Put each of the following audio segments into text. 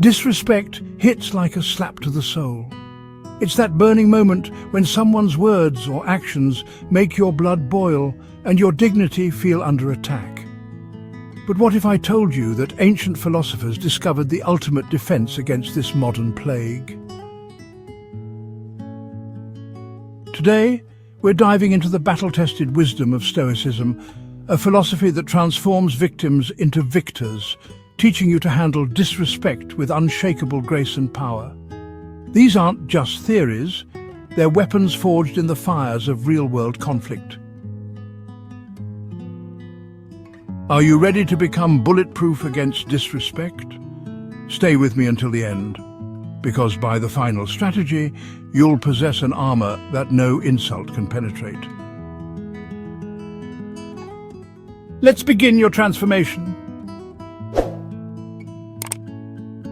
Disrespect hits like a slap to the soul. It's that burning moment when someone's words or actions make your blood boil and your dignity feel under attack. But what if I told you that ancient philosophers discovered the ultimate defense against this modern plague? Today, we're diving into the battle-tested wisdom of Stoicism, a philosophy that transforms victims into victors, teaching you to handle disrespect with unshakable grace and power. These aren't just theories, they're weapons forged in the fires of real-world conflict. Are you ready to become bulletproof against disrespect? Stay with me until the end, because by the final strategy, you'll possess an armor that no insult can penetrate. Let's begin your transformation.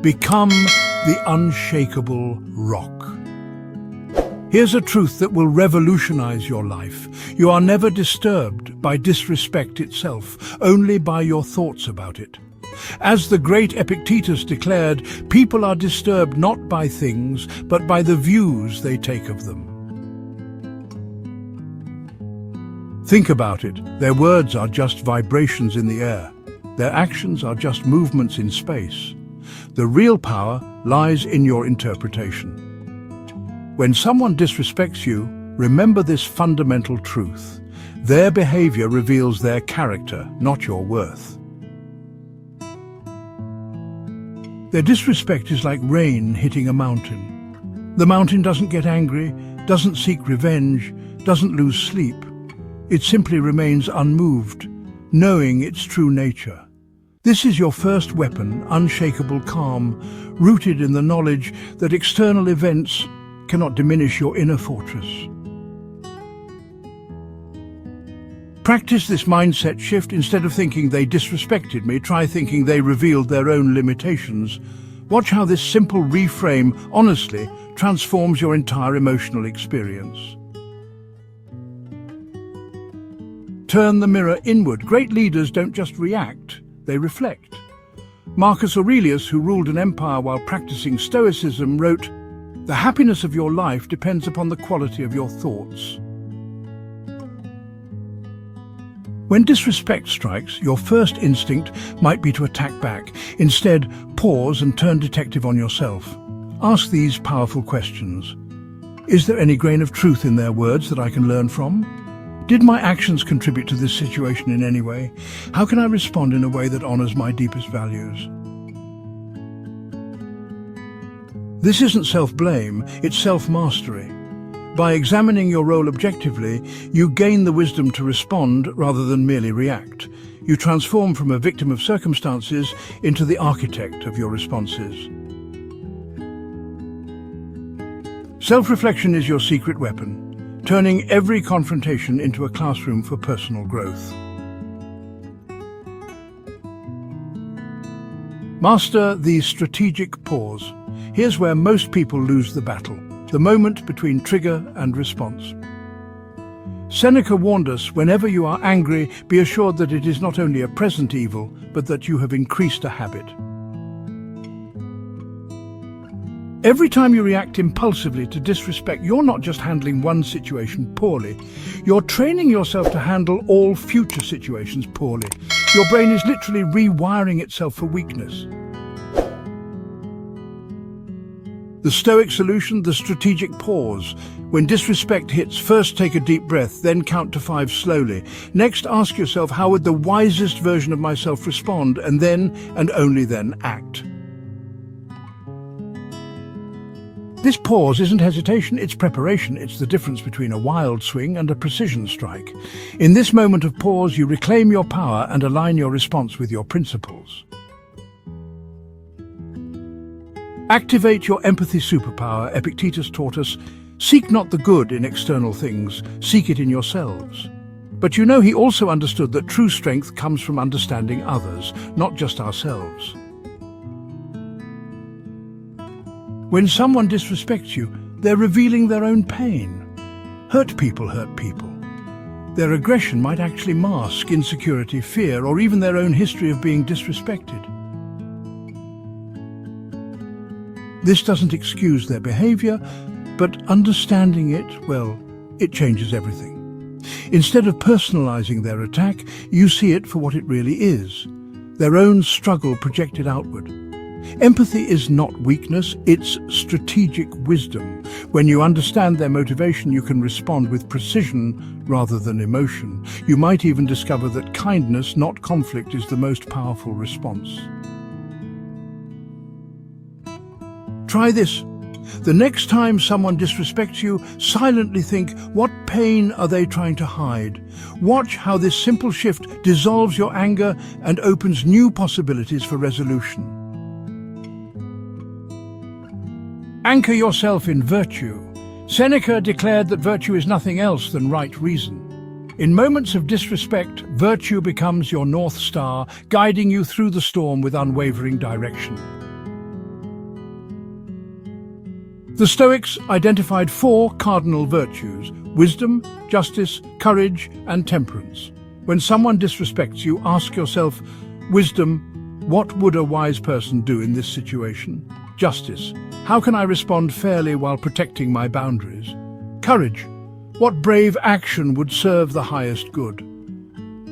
Become the unshakable rock. Here's a truth that will revolutionize your life. You are never disturbed by disrespect itself, only by your thoughts about it. As the great Epictetus declared, people are disturbed not by things, but by the views they take of them. Think about it. Their words are just vibrations in the air. Their actions are just movements in space. The real power lies in your interpretation. When someone disrespects you, remember this fundamental truth. Their behavior reveals their character, not your worth. Their disrespect is like rain hitting a mountain. The mountain doesn't get angry, doesn't seek revenge, doesn't lose sleep. It simply remains unmoved, knowing its true nature. This is your first weapon, unshakable calm, rooted in the knowledge that external events cannot diminish your inner fortress. Practice this mindset shift. Instead of thinking they disrespected me, try thinking they revealed their own limitations. Watch how this simple reframe honestly transforms your entire emotional experience. Turn the mirror inward. Great leaders don't just react, they reflect. Marcus Aurelius, who ruled an empire while practicing Stoicism, wrote, "The happiness of your life depends upon the quality of your thoughts." When disrespect strikes, your first instinct might be to attack back. Instead, pause and turn detective on yourself. Ask these powerful questions. Is there any grain of truth in their words that I can learn from? Did my actions contribute to this situation in any way? How can I respond in a way that honors my deepest values? This isn't self-blame, it's self-mastery. By examining your role objectively, you gain the wisdom to respond rather than merely react. You transform from a victim of circumstances into the architect of your responses. Self-reflection is your secret weapon, turning every confrontation into a classroom for personal growth. Master the strategic pause. Here's where most people lose the battle, the moment between trigger and response. Seneca warned us, whenever you are angry, be assured that it is not only a present evil, but that you have increased a habit. Every time you react impulsively to disrespect, you're not just handling one situation poorly, you're training yourself to handle all future situations poorly. Your brain is literally rewiring itself for weakness. The Stoic solution, the strategic pause. When disrespect hits, first take a deep breath, then count to 5 slowly. Next, ask yourself, how would the wisest version of myself respond? And then, and only then, act. This pause isn't hesitation, it's preparation. It's the difference between a wild swing and a precision strike. In this moment of pause, you reclaim your power and align your response with your principles. Activate your empathy superpower. Epictetus taught us, seek not the good in external things, seek it in yourselves. But you know, he also understood that true strength comes from understanding others, not just ourselves. When someone disrespects you, they're revealing their own pain. Hurt people hurt people. Their aggression might actually mask insecurity, fear, or even their own history of being disrespected. This doesn't excuse their behavior, but understanding it, well, it changes everything. Instead of personalizing their attack, you see it for what it really is, their own struggle projected outward. Empathy is not weakness, it's strategic wisdom. When you understand their motivation, you can respond with precision rather than emotion. You might even discover that kindness, not conflict, is the most powerful response. Try this. The next time someone disrespects you, silently think, what pain are they trying to hide? Watch how this simple shift dissolves your anger and opens new possibilities for resolution. Anchor yourself in virtue. Seneca declared that virtue is nothing else than right reason. In moments of disrespect, virtue becomes your North Star, guiding you through the storm with unwavering direction. The Stoics identified 4 cardinal virtues: wisdom, justice, courage, and temperance. When someone disrespects you, ask yourself, wisdom, what would a wise person do in this situation? Justice, how can I respond fairly while protecting my boundaries? Courage, what brave action would serve the highest good?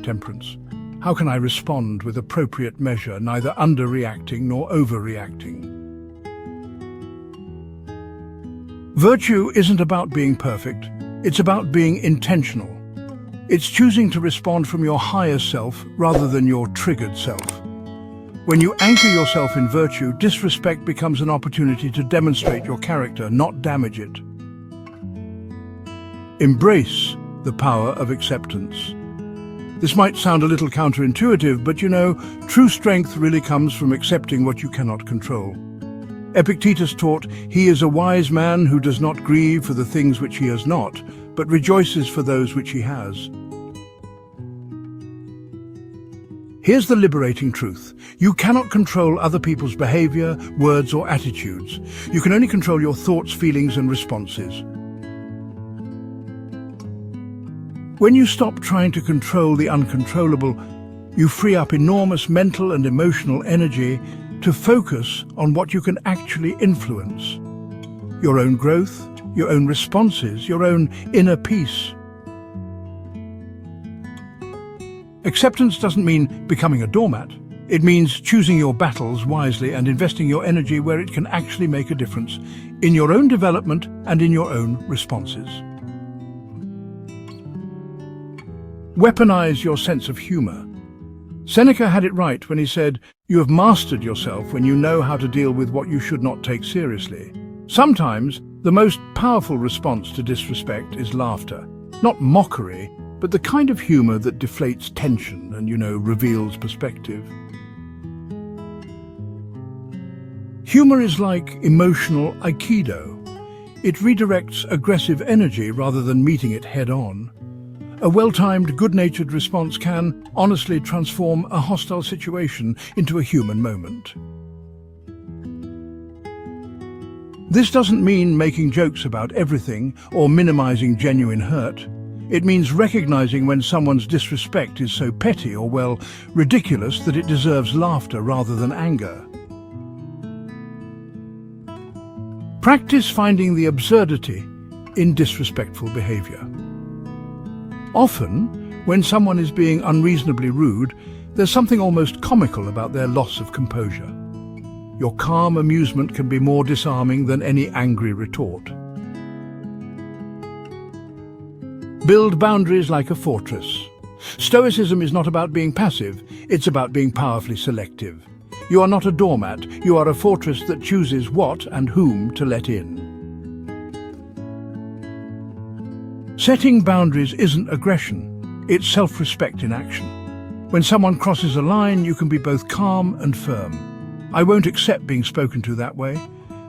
Temperance, how can I respond with appropriate measure, neither underreacting nor overreacting? Virtue isn't about being perfect, it's about being intentional. It's choosing to respond from your higher self rather than your triggered self. When you anchor yourself in virtue, disrespect becomes an opportunity to demonstrate your character, not damage it. Embrace the power of acceptance. This might sound a little counterintuitive, but true strength really comes from accepting what you cannot control. Epictetus taught, "He is a wise man who does not grieve for the things which he has not, but rejoices for those which he has." Here's the liberating truth. You cannot control other people's behavior, words, or attitudes. You can only control your thoughts, feelings, and responses. When you stop trying to control the uncontrollable, you free up enormous mental and emotional energy to focus on what you can actually influence. Your own growth, your own responses, your own inner peace. Acceptance doesn't mean becoming a doormat. It means choosing your battles wisely and investing your energy where it can actually make a difference, in your own development and in your own responses. Weaponize your sense of humor. Seneca had it right when he said, "You have mastered yourself when you know how to deal with what you should not take seriously." Sometimes, the most powerful response to disrespect is laughter. Not mockery, but the kind of humor that deflates tension and, reveals perspective. Humor is like emotional aikido. It redirects aggressive energy rather than meeting it head-on. A well-timed, good-natured response can, honestly, transform a hostile situation into a human moment. This doesn't mean making jokes about everything or minimizing genuine hurt. It means recognizing when someone's disrespect is so petty or, ridiculous that it deserves laughter rather than anger. Practice finding the absurdity in disrespectful behavior. Often, when someone is being unreasonably rude, there's something almost comical about their loss of composure. Your calm amusement can be more disarming than any angry retort. Build boundaries like a fortress. Stoicism is not about being passive, it's about being powerfully selective. You are not a doormat, you are a fortress that chooses what and whom to let in. Setting boundaries isn't aggression, it's self-respect in action. When someone crosses a line, you can be both calm and firm. "I won't accept being spoken to that way.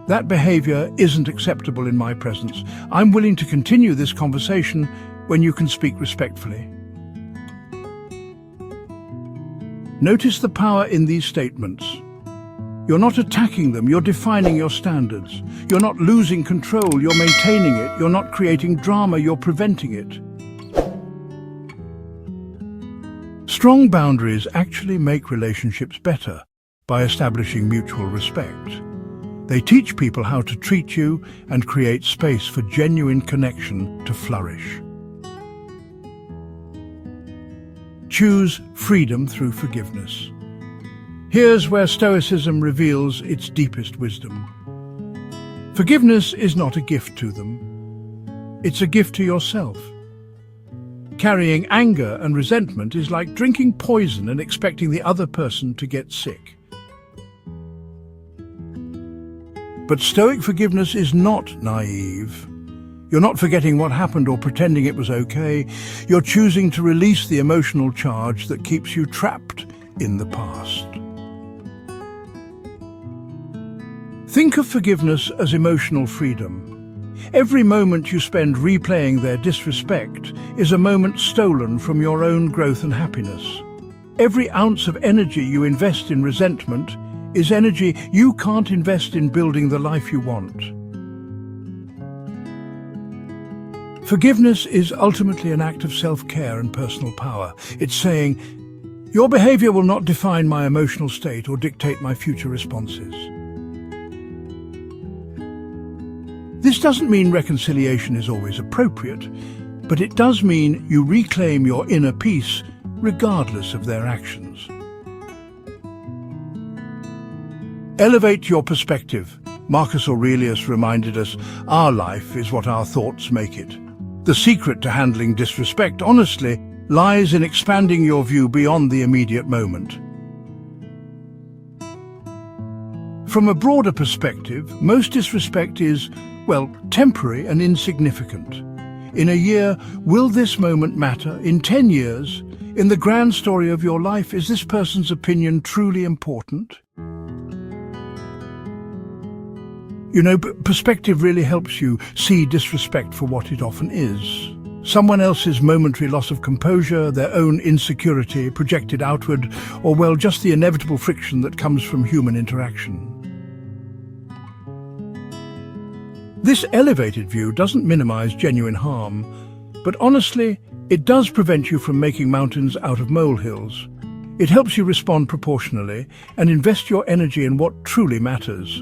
That behavior isn't acceptable in my presence. I'm willing to continue this conversation when you can speak respectfully." Notice the power in these statements. You're not attacking them, you're defining your standards. You're not losing control, you're maintaining it. You're not creating drama, you're preventing it. Strong boundaries actually make relationships better by establishing mutual respect. They teach people how to treat you and create space for genuine connection to flourish. Choose freedom through forgiveness. Here's where Stoicism reveals its deepest wisdom. Forgiveness is not a gift to them. It's a gift to yourself. Carrying anger and resentment is like drinking poison and expecting the other person to get sick. But Stoic forgiveness is not naive. You're not forgetting what happened or pretending it was okay. You're choosing to release the emotional charge that keeps you trapped in the past. Think of forgiveness as emotional freedom. Every moment you spend replaying their disrespect is a moment stolen from your own growth and happiness. Every ounce of energy you invest in resentment is energy you can't invest in building the life you want. Forgiveness is ultimately an act of self-care and personal power. It's saying, your behavior will not define my emotional state or dictate my future responses. This doesn't mean reconciliation is always appropriate, but it does mean you reclaim your inner peace regardless of their actions. Elevate your perspective. Marcus Aurelius reminded us, our life is what our thoughts make it. The secret to handling disrespect, honestly, lies in expanding your view beyond the immediate moment. From a broader perspective, most disrespect is, well, temporary and insignificant. In a year, will this moment matter? In 10 years? In the grand story of your life, is this person's opinion truly important? You know, perspective really helps you see disrespect for what it often is. Someone else's momentary loss of composure, their own insecurity projected outward, or, well, just the inevitable friction that comes from human interaction. This elevated view doesn't minimize genuine harm, but honestly, it does prevent you from making mountains out of molehills. It helps you respond proportionally and invest your energy in what truly matters.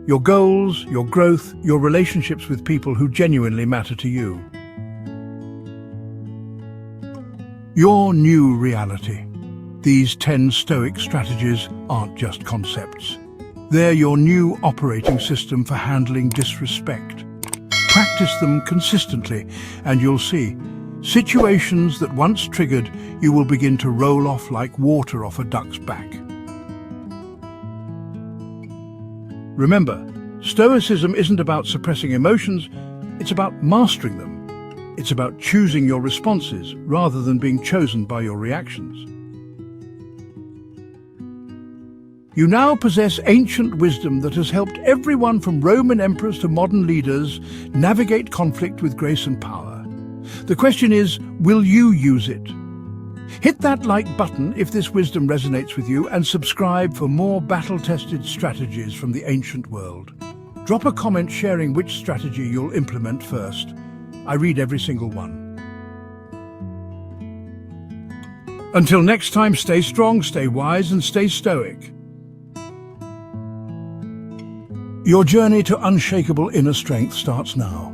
Your goals, your growth, your relationships with people who genuinely matter to you. Your new reality. These 10 Stoic strategies aren't just concepts. They're your new operating system for handling disrespect. Practice them consistently, and you'll see, situations that once triggered, you will begin to roll off like water off a duck's back. Remember, Stoicism isn't about suppressing emotions, it's about mastering them. It's about choosing your responses rather than being chosen by your reactions. You now possess ancient wisdom that has helped everyone from Roman emperors to modern leaders navigate conflict with grace and power. The question is, will you use it? Hit that like button if this wisdom resonates with you, and subscribe for more battle-tested strategies from the ancient world. Drop a comment sharing which strategy you'll implement first. I read every single one. Until next time, stay strong, stay wise, and stay stoic. Your journey to unshakable inner strength starts now.